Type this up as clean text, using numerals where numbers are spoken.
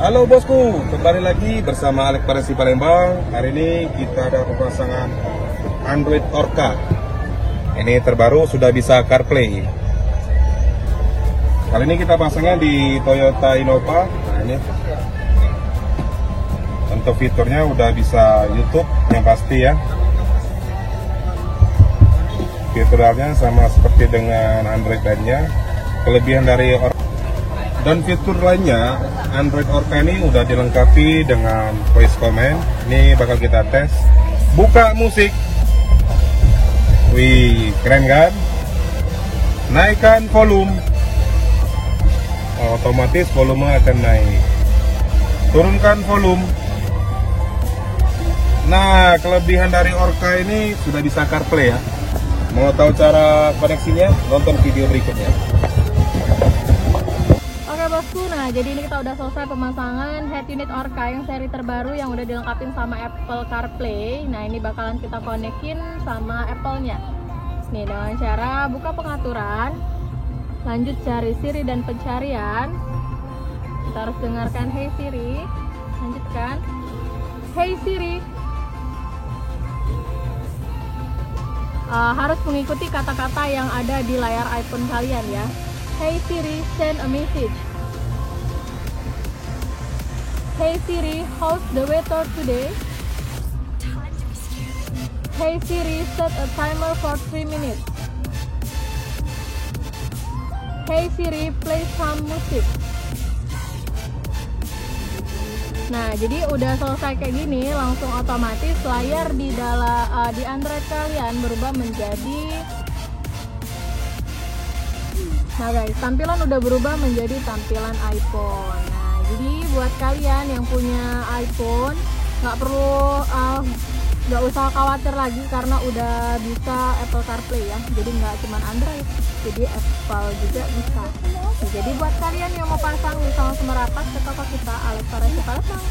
Halo bosku, kembali lagi bersama Alex Paresi Palembang. Hari ini kita ada pemasangan Android Orca. Ini terbaru, sudah bisa CarPlay. Kali ini kita pasangnya di Toyota Innova. Nah ini untuk fiturnya udah bisa YouTube yang pasti ya. Fiturnya sama seperti dengan Android lainnya. Kelebihan dari Orca dan fitur lainnya, Android Orca ini udah dilengkapi dengan voice command. Ini bakal kita tes. Buka musik. Wih, keren kan? Naikkan volume. Otomatis volume akan naik. Turunkan volume. Nah, kelebihan dari Orca ini sudah bisa CarPlay ya. Mau tahu cara koneksinya? Nonton video berikutnya. Bosku, nah jadi ini kita udah selesai pemasangan head unit Orca yang seri terbaru yang udah dilengkapi sama Apple CarPlay. Nah ini bakalan kita konekin sama Apple-nya. Nih dengan cara buka pengaturan, lanjut cari Siri dan pencarian. Kita harus dengarkan Hey Siri, lanjutkan Hey Siri. Harus mengikuti kata-kata yang ada di layar iPhone kalian ya. Hey Siri, send a message. Hey Siri, how's the weather today? Hey Siri, set a timer for 3 minutes. Hey Siri, play some music. Nah, jadi udah selesai kayak gini, langsung otomatis layar di Android kalian berubah menjadi. Nah guys, tampilan udah berubah menjadi tampilan iPhone. Nah, jadi buat kalian yang punya iPhone nggak usah khawatir lagi karena udah bisa Apple CarPlay ya. Jadi nggak cuma Android, jadi Apple juga bisa. Nah, jadi buat kalian yang mau pasang bisa langsung merapat ke toko kita Alex Paresi Palembang.